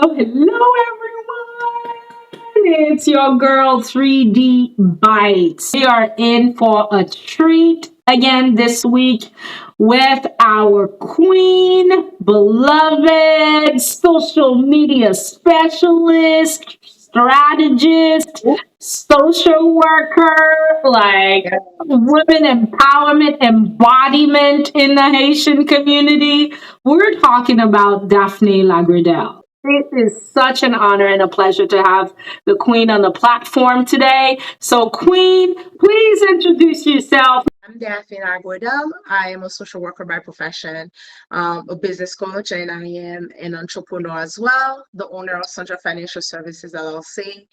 Hello, everyone. It's your girl 3D Bites. We are in for a treat again this week with our queen, beloved social media specialist, strategist, social worker, like women empowerment, embodiment in the Haitian community. We're talking about Daphnee Lagredelle. It is such an honor and a pleasure to have the Queen on the platform today. So, Queen, please introduce yourself. I'm Daphnee Lagredelle. I am a social worker by profession, a business coach, and I am an entrepreneur as well, the owner of Central Financial Services LLC,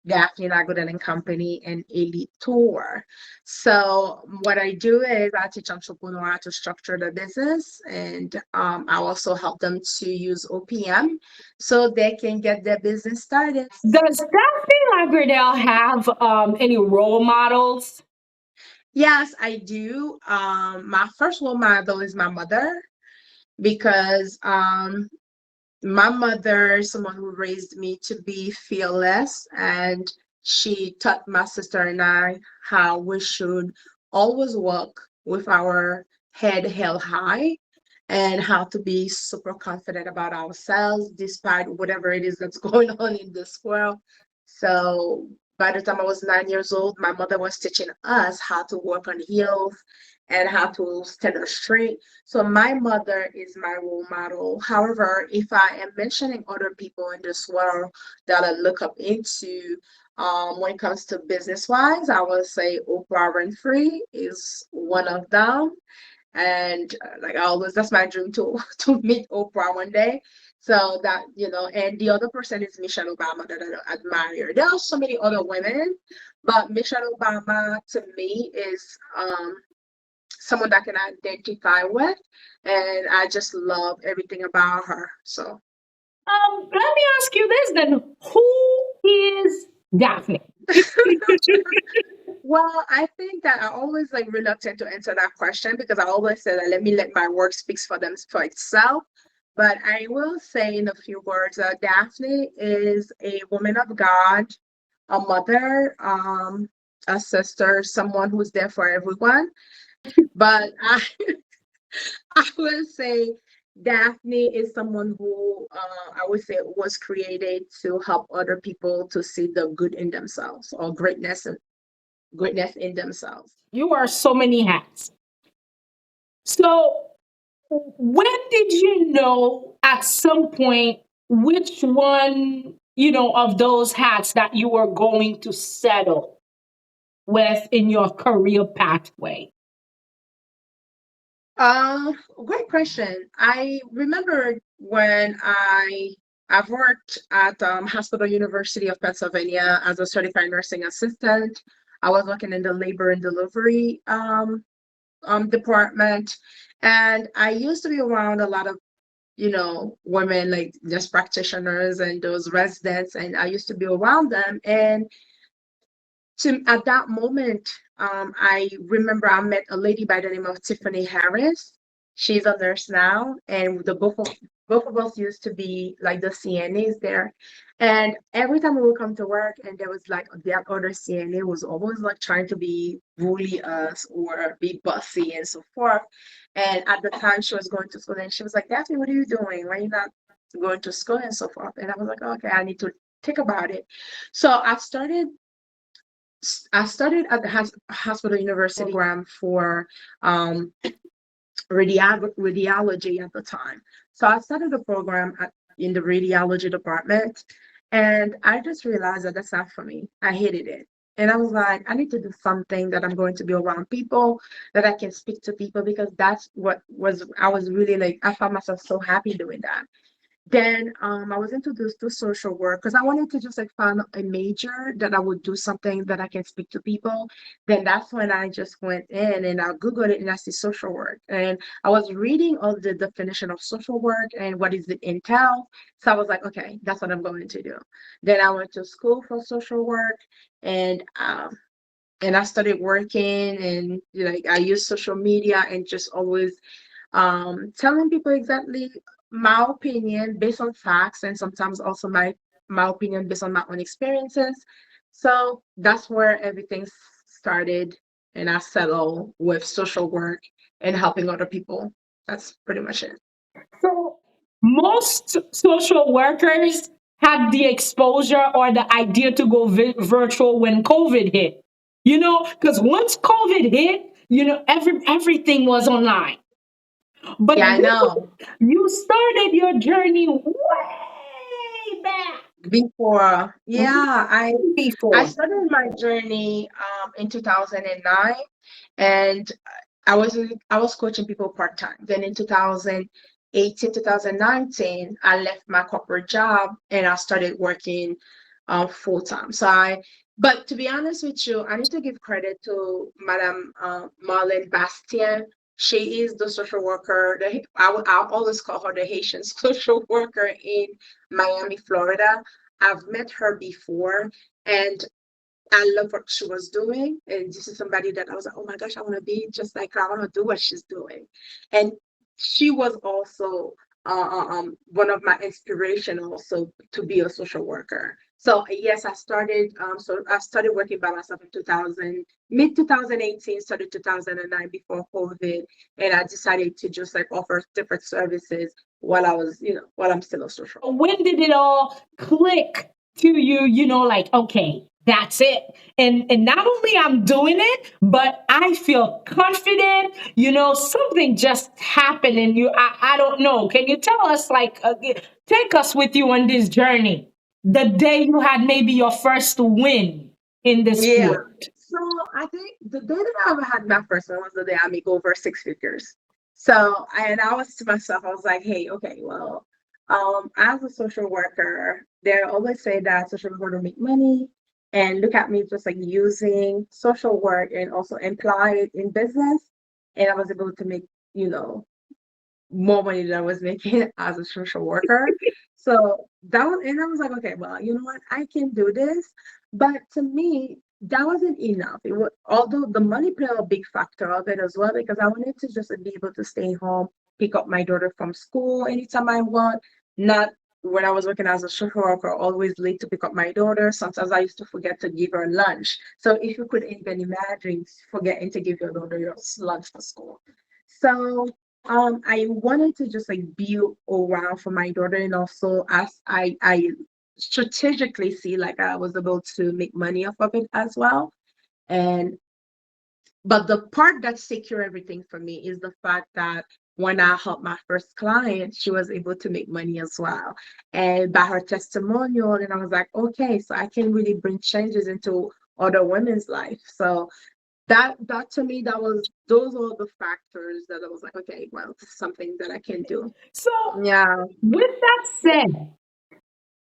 Daphnee Lagredelle and Company, and Elite Tour. So, what I do is I teach entrepreneurs how to structure their business, and I also help them to use OPM so they can get their business started. Does Daphnee Lagredelle have any role models? Yes, I do. My first role model is my mother because my mother is someone who raised me to be fearless, and she taught my sister and I how we should always walk with our head held high and how to be super confident about ourselves despite whatever it is that's going on in this world. So by the time I was 9 years old, my mother was teaching us how to work on heels and how to stand up straight. So my mother is my role model. However, if I am mentioning other people in this world that I look up into, when it comes to business wise, I would say Oprah Winfrey is one of them. And like I always, that's my dream to to meet Oprah one day. So that, and the other person is Michelle Obama that I admire. There are so many other women, but Michelle Obama to me is someone that I can identify with, and I just love everything about her. So, Let me ask you this then. Who is Daphne? well, I think that I always like reluctant to answer that question because I always say that let me let my work speaks for them for itself. But I will say in a few words, Daphne is a woman of God, a mother, a sister, someone who's there for everyone. But I will say Daphne is someone who I would say was created to help other people to see the good in themselves or greatness in themselves. You wear so many hats. So, when did you know at some point which one, of those hats that you were going to settle with in your career pathway? Great question. I remember when I've worked at Hospital University of Pennsylvania as a certified nursing assistant. I was working in the labor and delivery department, and I used to be around a lot of women like just practitioners and those residents, and I used to be around them. And at that moment, I remember I met a lady by the name of Tiffany Harris. She's a nurse now, and the both of us used to be like the CNAs there. And every time we would come to work, and there was like that other CNA was always like trying to be bully us or be bossy and so forth. And at the time, she was going to school, and she was like, "Daphne, what are you doing? Why are you not going to school and so forth?" And I was like, "Okay, I need to think about it." So I started at the hospital university program for um, radiology at the time. So I started a program in the radiology department, and I just realized that that's not for me. I hated it. And I was like, I need to do something that I'm going to be around people, that I can speak to people, because that's what I was really like, I found myself so happy doing that. Then I was introduced to social work because I wanted to just like find a major that I would do something that I can speak to people. Then that's when I just went in and I Googled it and I see social work. And I was reading all the definition of social work and what is it entail. So I was like, okay, that's what I'm going to do. Then I went to school for social work, and I started working, and like I used social media and just always telling people exactly my opinion based on facts, and sometimes also my opinion based on my own experiences. So that's where everything started, and I settled with social work and helping other people. That's pretty much it. So most social workers had the exposure or the idea to go virtual when COVID hit. Because once COVID hit, everything was online. But Yeah, I know. you started your journey way back, Before, way yeah, I before. started my journey in 2009, and I was coaching people part time. Then in 2018, 2019, I left my corporate job and I started working full time. But to be honest with you, I need to give credit to Madame Marlene Bastien. She is the social worker. I always call her the Haitian social worker in Miami, Florida. I've met her before, and I love what she was doing. And this is somebody that I was like, oh my gosh, I want to be just like her. I want to do what she's doing. And she was also one of my inspiration also to be a social worker. So yes, I started working by myself in 2000, mid 2018, started 2009 before COVID. And I decided to just like offer different services while I was, while I'm still a social worker. When did it all click to you, like, okay, that's it. And not only I'm doing it, but I feel confident, something just happened in you. I don't know. Can you tell us, like, take us with you on this journey? The day you had maybe your first win in this Yeah. field. So I think the day that I ever had my first one was the day I make over six figures. So and I was to myself, I was like, hey, okay, well, as a social worker, they always say that social worker don't make money. And look at me just like using social work and also apply it in business. And I was able to make, you know, more money than I was making as a social worker. So that was, and I was like, okay, well, you know what, I can do this. But to me, that wasn't enough. It was, although the money played a big factor of it as well, because I wanted to just be able to stay home, pick up my daughter from school anytime I want, not when I was working as a social worker, always late to pick up my daughter. Sometimes I used to forget to give her lunch. So if you could even imagine forgetting to give your daughter your lunch for school. So I wanted to just like be around for my daughter, and also as I strategically see like I was able to make money off of it as well. And but the part that secure everything for me is the fact that when I helped my first client, she was able to make money as well. And by her testimonial, and I was like, okay, so I can really bring changes into other women's life. So that to me, that was those are the factors that I was like, okay, well, this is something that I can do. So, Yeah. with that said,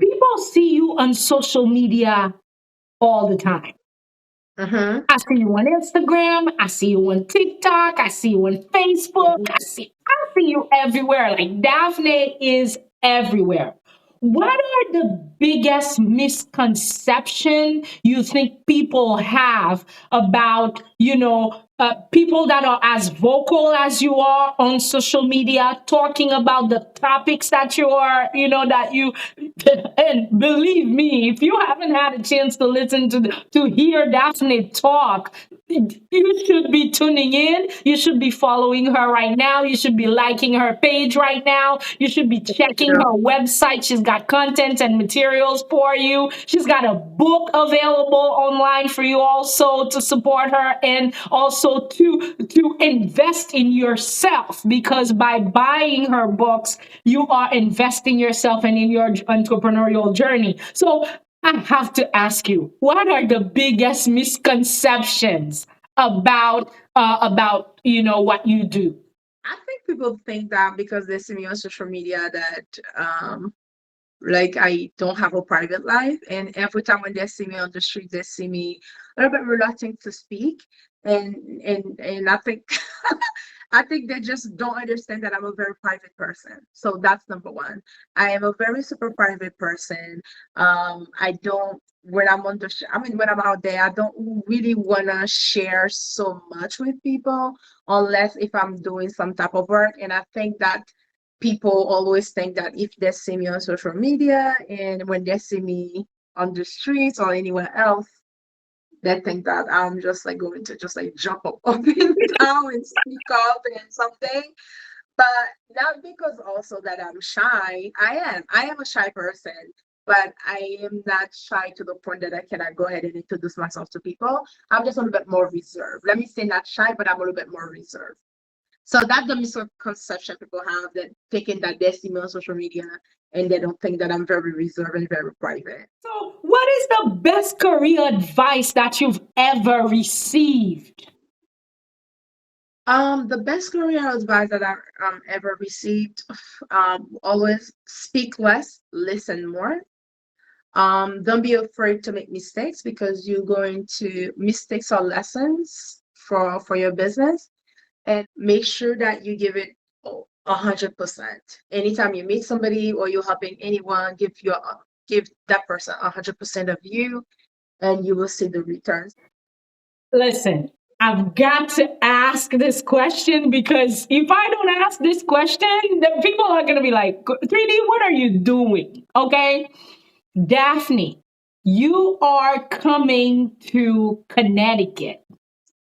people see you on social media all the time. Mm-hmm. I see you on Instagram. I see you on TikTok. I see you on Facebook. I see you everywhere. Like, Daphnee is everywhere. What are the biggest misconception you think people have about, people that are as vocal as you are on social media, talking about the topics that you are, that you, and believe me, if you haven't had a chance to listen to hear Daphne talk, you should be tuning in. You should be following her right now. You should be liking her page right now. You should be checking Yeah. her website. She's got content and materials for you. She's got a book available online for you also to support her, and also to invest in yourself, because by buying her books, you are investing yourself and in your entrepreneurial journey. So I have to ask you, what are the biggest misconceptions about what you do? I think people think that because they see me on social media that like I don't have a private life, and every time when they see me on the street, they see me a little bit reluctant to speak, and I think I think they just don't understand that I'm a very private person. So that's number one. I am a very super private person. I don't when I'm on the I mean when I'm out there, I don't really wanna share so much with people unless if I'm doing some type of work, and I think that people always think that if they see me on social media and when they see me on the streets or anywhere else, they think that I'm just like going to just like jump up and down and speak up and something. But not because also that I'm shy. I am a shy person, but I am not shy to the point that I cannot go ahead and introduce myself to people. I'm just a little bit more reserved. Let me say not shy, but I'm a little bit more reserved. So that's the misconception people have, that thinking that they see me on social media and they don't think that I'm very reserved and very private. So, what is the best career advice that you've ever received? The best career advice that I ever received, always speak less, listen more. Don't be afraid to make mistakes, because you're going to mistakes are lessons for your business, and make sure that you give it 100%. Anytime you meet somebody or you're helping anyone, give that person 100% of you, and you will see the returns. Listen, I've got to ask this question because if I don't ask this question, then people are going to be like, 3D, what are you doing? Okay. Daphnee, you are coming to Connecticut.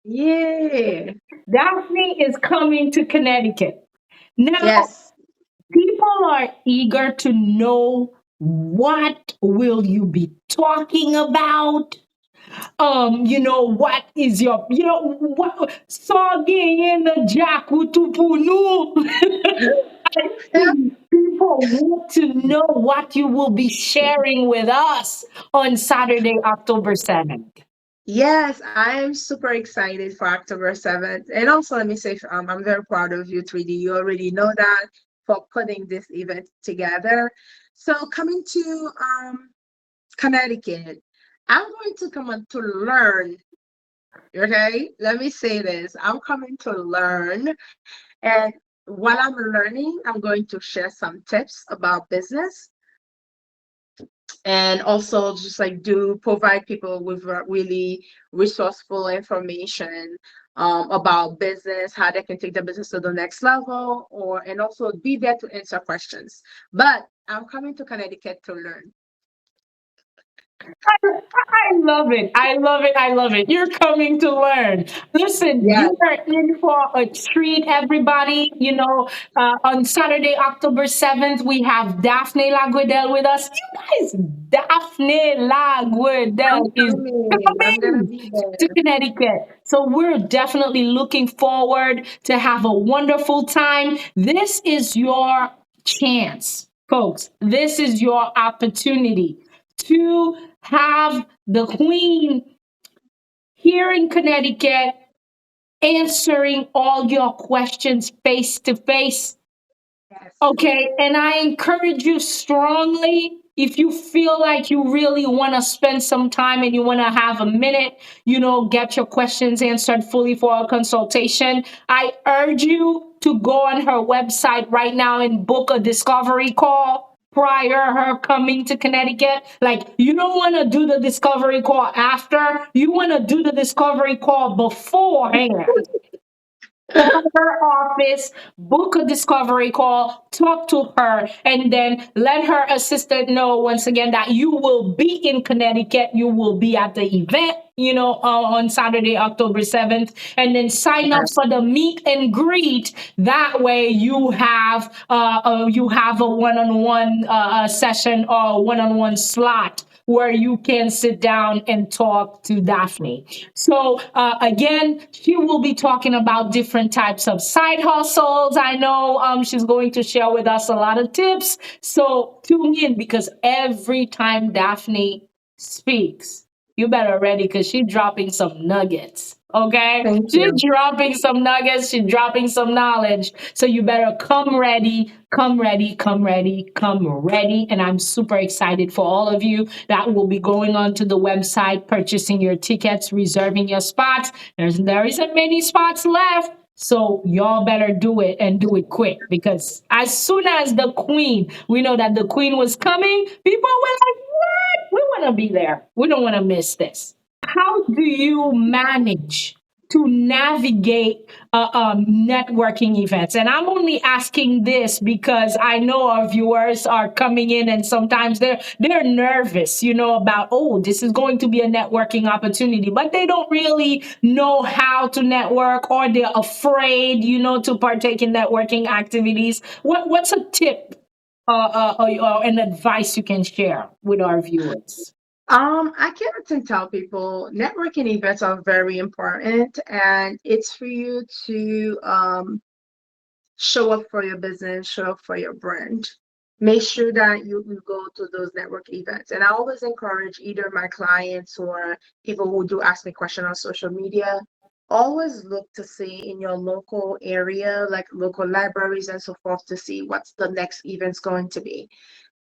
Yeah. Daphnee is coming to Connecticut. Now, Yes. people are eager to know, what will you be talking about? What is your, what soggy in the jack utupunu? People want to know what you will be sharing with us on Saturday, October 7th. Yes, I am super excited for October 7th. And also, let me say, I'm very proud of you, 3D. You already know that, for putting this event together. So, coming to Connecticut, I'm going to come on to learn. Okay, let me say this. I'm coming to learn. And while I'm learning, I'm going to share some tips about business, and also just like do provide people with really resourceful information about business, how they can take the business to the next level, or and also be there to answer questions. But I'm coming to Connecticut to learn. I love it. I love it. I love it. You're coming to learn. Listen, Yeah. you are in for a treat, everybody. On Saturday, October 7th, we have Daphnee Lagredelle with us. You guys, Daphnee I'm Lagredelle is coming. I'm gonna coming be to there. Connecticut. So we're definitely looking forward to have a wonderful time. This is your chance, folks. This is your opportunity to have the Queen here in Connecticut answering all your questions face to face. Yes. Okay, and I encourage you strongly, if you feel like you really want to spend some time and you want to have a minute, get your questions answered fully for a consultation. I urge you to go on her website right now and book a discovery call prior her coming to Connecticut. Like, you don't want to do the discovery call after, you want to do the discovery call beforehand. Call her office, book a discovery call, talk to her, and then let her assistant know once again that you will be in Connecticut. You will be at the event, on Saturday, October 7th, and then sign up for the meet and greet. That way, you have a one-on-one session or one-on-one slot where you can sit down and talk to Daphnee. So, again, she will be talking about different types of side hustles. I know she's going to share with us a lot of tips. So, tune in, because every time Daphnee speaks, you better ready, because she's dropping some nuggets. Okay, Thank she's you. dropping some nuggets. She's dropping some knowledge. So you better come ready, come ready, come ready, come ready. And I'm super excited for all of you that will be going onto the website, purchasing your tickets, reserving your spots. There isn't many spots left. So y'all better do it, and do it quick, because as soon as we know that the queen was coming, people were like, what? We want to be there. We don't want to miss this. How do you manage? to navigate networking events? And I'm only asking this because I know our viewers are coming in, and sometimes they're nervous, about, oh, this is going to be a networking opportunity, but they don't really know how to network, or they're afraid, to partake in networking activities. What's a tip or an advice you can share with our viewers? I can often tell people networking events are very important, and it's for you to show up for your business, show up for your brand. Make sure that you go to those network events. And I always encourage either my clients or people who do ask me questions on social media, always look to see in your local area, like local libraries and so forth, to see what's the next event's going to be.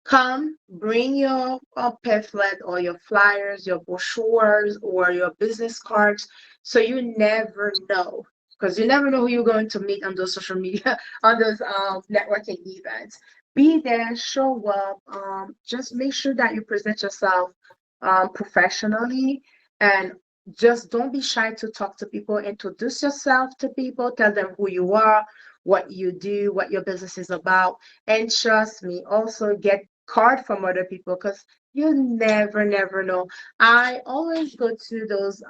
Come, bring your pamphlet or your flyers, your brochures, or your business cards. So you never know, because you never know who you're going to meet on those social media, on those networking events. Be there, show up. Just make sure that you present yourself professionally, and just don't be shy to talk to people. Introduce yourself to people. Tell them who you are, what you do, what your business is about. And trust me, also get card from other people, because you never know. I always go to those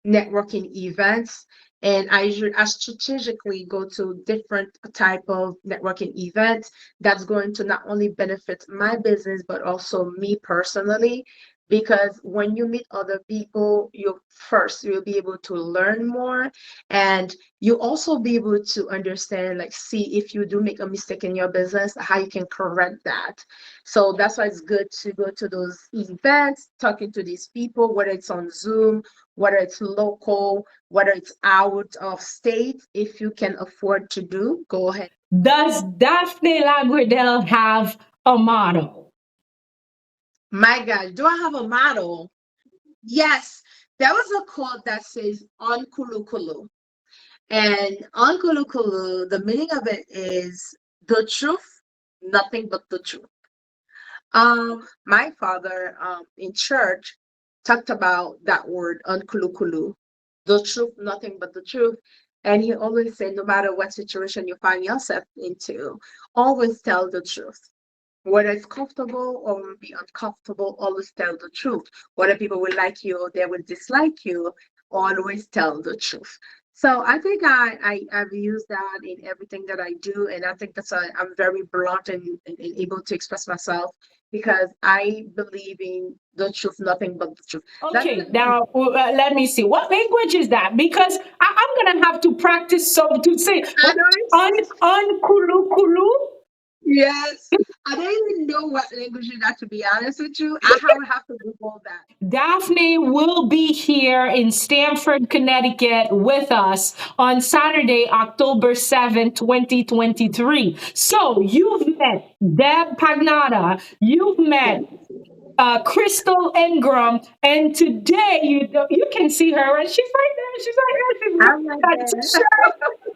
networking events, and I strategically go to different type of networking events that's going to not only benefit my business but also me personally, because when you meet other people, you'll be able to learn more, and you also be able to understand, like, see if you do make a mistake in your business, how you can correct that. So that's why it's good to go to those events, talking to these people, whether it's on Zoom, whether it's local, whether it's out of state. If you can afford to do, go ahead. Does Daphnee Lagredelle have a motto? My God, do I have a model? Yes, there was a quote that says on kulu kulu. And on kulu kulu, the meaning of it is the truth, nothing but the truth. My father in church talked about that word unkulukulu, the truth, nothing but the truth. And he always said, no matter what situation you find yourself into, always tell the truth. Whether it's comfortable or will be uncomfortable, always tell the truth. Whether people will like you or they will dislike you, always tell the truth. So I think I've used that in everything that I do, and I think I'm very blunt and able to express myself, because I believe in the truth, nothing but the truth. Okay, now let me see. What language is that? Because I'm gonna have to practice so to say I what know un kulu kulu. yes. I don't even know what language is that, to be honest with you. I would have to Google that. Daphnee will be here in Stamford, Connecticut with us on Saturday, October 7th, 2023. So you've met Deb Pagnata, you've met Yes. Crystal Ingram, and today you can see her, and she's right there. She's right there. She's I'm wearing right that there.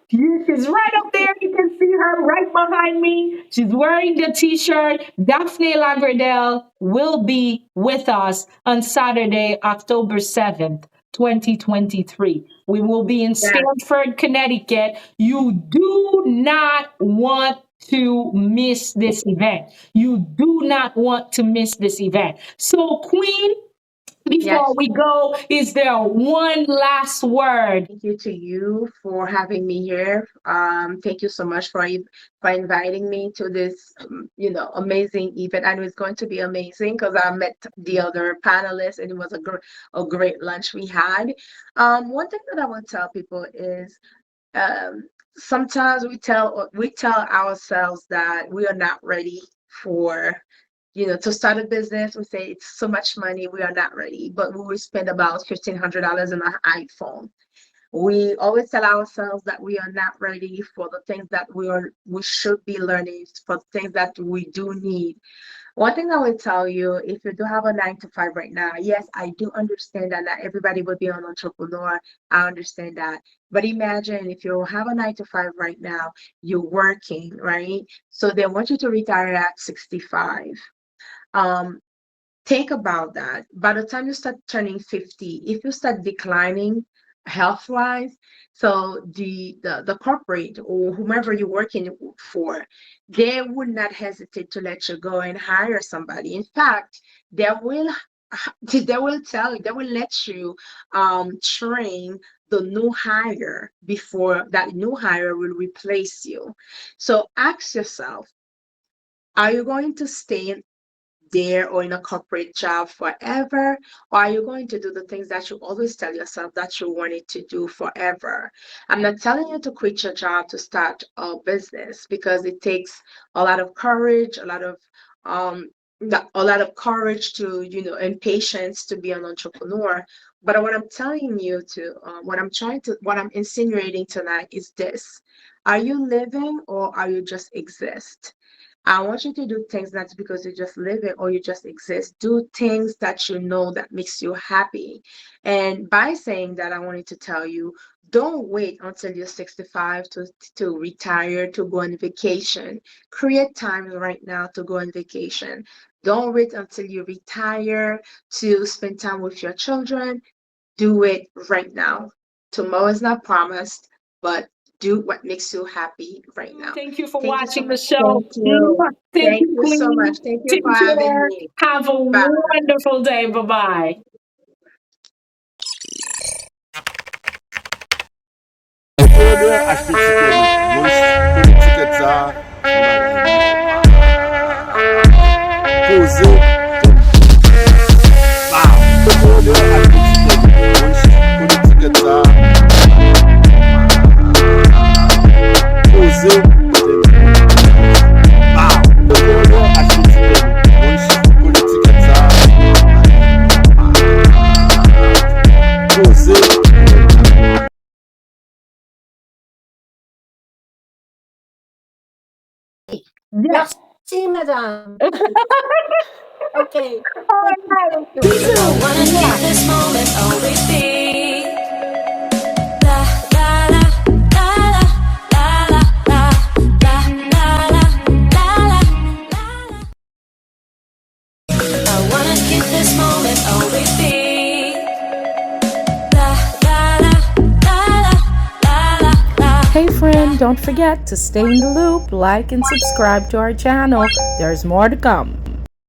t-shirt. She's right up there. You can see her right behind me. She's wearing the t-shirt. Daphnee Lagredelle will be with us on Saturday, October 7th, 2023. We will be in Yeah. Stamford, Connecticut. You do not want to miss this event. You do not want to miss this event. So, Queen, before Yes. we go, is there one last word? Thank you to you for having me here. Thank you so much for inviting me to this, amazing event. I know it's going to be amazing because I met the other panelists, and it was a great lunch we had. One thing that I want to tell people is, sometimes we tell ourselves that we are not ready for, to start a business. We say it's so much money, we are not ready, but we will spend about $1,500 on an iPhone. We always tell ourselves that we are not ready for the things that we should be learning, for things that we do need. One thing I will tell you, if you do have a 9 to 5 right now, yes, I do understand that not everybody will be an entrepreneur. I understand that. But imagine if you have a 9 to 5 right now, you're working, right? So they want you to retire at 65. Um, think about that. By the time you start turning 50, if you start declining, health wise. So the corporate or whomever you're working for, they would not hesitate to let you go and hire somebody. In fact, they will they will let you train the new hire before that new hire will replace you. So ask yourself, are you going to stay there or in a corporate job forever? Or are you going to do the things that you always tell yourself that you wanted to do forever? I'm not telling you to quit your job to start a business, because it takes a lot of courage, um a lot of courage to, and patience to be an entrepreneur. But what I'm telling you to, what I'm insinuating tonight is this: are you living or are you just exist? I want you to do things not because you just live it or you just exist. Do things that you know that makes you happy. And by saying that, I wanted to tell you, don't wait until you're 65 to retire, to go on vacation. Create time right now to go on vacation. Don't wait until you retire to spend time with your children. Do it right now. Tomorrow is not promised, but do what makes you happy right now. Thank you for Thank you so watching the much. show. Thank you. Thank Thank you, you so Queen. much. Thank you Take for having care. me. Have a Bye. wonderful day. Bye bye. Acheter ticket, mwen kone ticket sa, pose, acheter ticket, mwen kone ticket sa, pose, acheter ticket, mwen kone ticket sa, pose. Yes. Merci, madame. Okay. All right. I wanna keep this moment on repeat. La la la la la la la la la la la la la. I wanna keep this moment on repeat. La la la la la la la. Hey friend, don't forget to stay in the loop, like and subscribe to our channel. There's more to come.